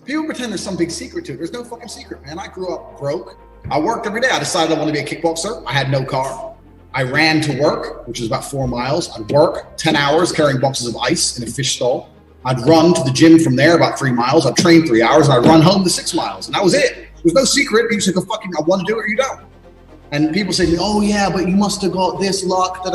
People pretend there's some big secret to it. There's no fucking secret, man. I grew up broke. I worked every day. I decided I wanted to be a kickboxer. I had no car. I ran to work, which is about 4 miles. I'd work 10 hours carrying boxes of ice in a fish stall. I'd run to the gym from there about 3 miles. I'd train 3 hours, and I'd run home to 6 miles. And that was it. There's no secret. People say, fucking, I want to do it or you don't. And people say to me, oh yeah, but you must have got this luck.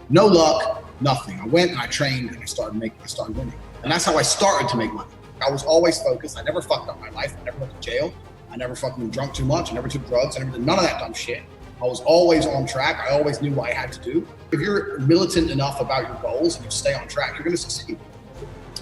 No luck, nothing. I went and I trained and I started winning. And that's how I started to make money. I was always focused. I never fucked up my life. I never went to jail. I never fucking drunk too much. I never took drugs. I never did none of that dumb shit. I was always on track. I always knew what I had to do. If you're militant enough about your goals and you stay on track, you're going to succeed.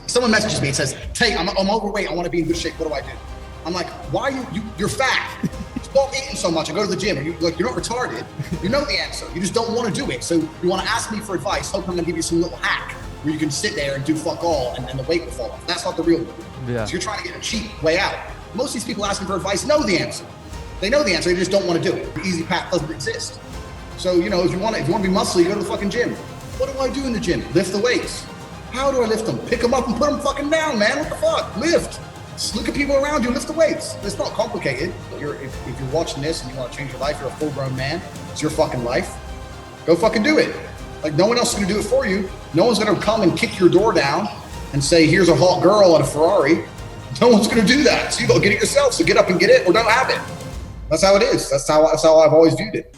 Someone messages me and says, Tate, I'm overweight. I want to be in good shape. What do I do? I'm like, why are you're fat. Stop eating so much and go to the gym. You're not retarded. You know the answer. You just don't want to do it. So you want to ask me for advice. Hope I'm going to give you some little hack where you can sit there and do fuck all and the weight will fall off. That's not the real one. Yeah. So you're trying to get a cheap way out. Most of these people asking for advice know the answer. They know the answer. They just don't want to do it. The easy path doesn't exist. So, if you want to be muscly, you go to the fucking gym. What do I do in the gym? Lift the weights. How do I lift them? Pick them up and put them fucking down, man. What the fuck? Lift. Just look at people around you, lift the weights. It's not complicated. If you're watching this and you want to change your life, you're a full-grown man. It's your fucking life. Go fucking do it. Like, no one else is going to do it for you. No one's going to come and kick your door down and say, here's a hot girl and a Ferrari. No one's going to do that. So you got to get it yourself. So get up and get it or don't have it. That's how it is. That's how I've always viewed it.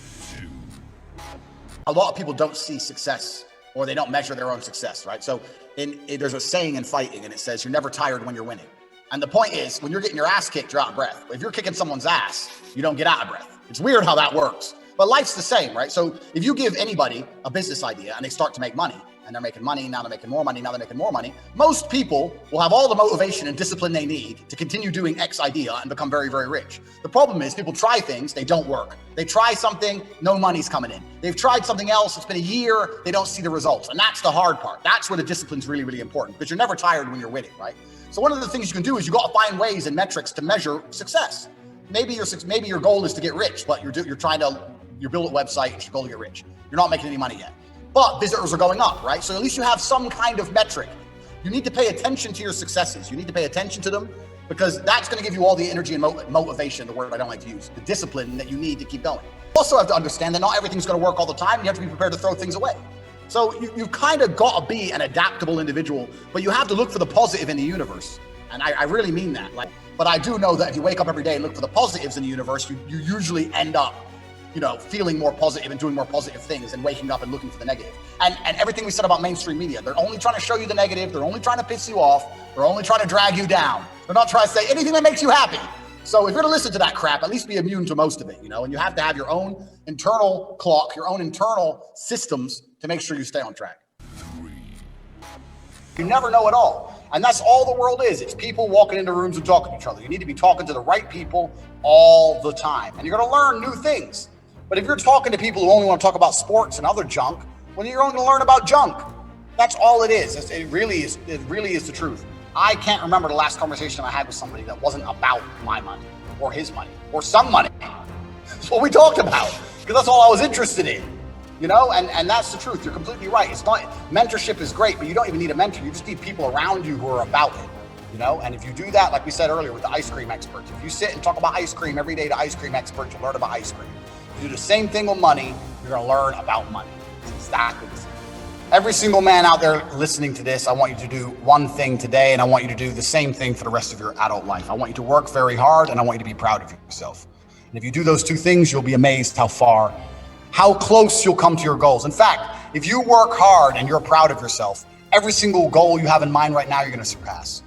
A lot of people don't see success or they don't measure their own success, right? So there's a saying in fighting and it says, you're never tired when you're winning. And the point is, when you're getting your ass kicked, you're out of breath. If you're kicking someone's ass, you don't get out of breath. It's weird how that works. But life's the same, right? So if you give anybody a business idea and they start to make money, and they're making money, now they're making more money, now they're making more money, most people will have all the motivation and discipline they need to continue doing X idea and become very, very rich. The problem is people try things, they don't work. They try something, no money's coming in. They've tried something else, it's been a year, they don't see the results. And that's the hard part. That's where the discipline's really, really important because you're never tired when you're winning, right? So one of the things you can do is you got to find ways and metrics to measure success. Maybe your goal is to get rich, but you build a website, it's your goal to get rich. You're not making any money yet. But visitors are going up, right? So at least you have some kind of metric. You need to pay attention to your successes. You need to pay attention to them because that's going to give you all the energy and motivation, the word I don't like to use, the discipline that you need to keep going. You also have to understand that not everything's going to work all the time. You have to be prepared to throw things away. So you've kind of got to be an adaptable individual, but you have to look for the positive in the universe. And I really mean that. But I do know that if you wake up every day and look for the positives in the universe, you usually end up feeling more positive and doing more positive things and waking up and looking for the negative. And everything we said about mainstream media, they're only trying to show you the negative. They're only trying to piss you off. They're only trying to drag you down. They're not trying to say anything that makes you happy. So if you're going to listen to that crap, at least be immune to most of it, and you have to have your own internal clock, your own internal systems to make sure you stay on track. You never know it all. And that's all the world is. It's people walking into rooms and talking to each other. You need to be talking to the right people all the time. And you're going to learn new things. But if you're talking to people who only want to talk about sports and other junk, well, you're only going to learn about junk. That's all it is. It really is the truth. I can't remember the last conversation I had with somebody that wasn't about my money or his money or some money. That's what we talked about because that's all I was interested in, and that's the truth. You're completely right. It's not, mentorship is great, but you don't even need a mentor. You just need people around you who are about it, and if you do that, like we said earlier with the ice cream experts, if you sit and talk about ice cream every day to ice cream experts, you'll learn about ice cream. If you do the same thing with money, you're going to learn about money. It's exactly the same. Every single man out there listening to this, I want you to do one thing today, and I want you to do the same thing for the rest of your adult life. I want you to work very hard, and I want you to be proud of yourself. And if you do those two things, you'll be amazed how close you'll come to your goals. In fact, if you work hard and you're proud of yourself, every single goal you have in mind right now, you're going to surpass.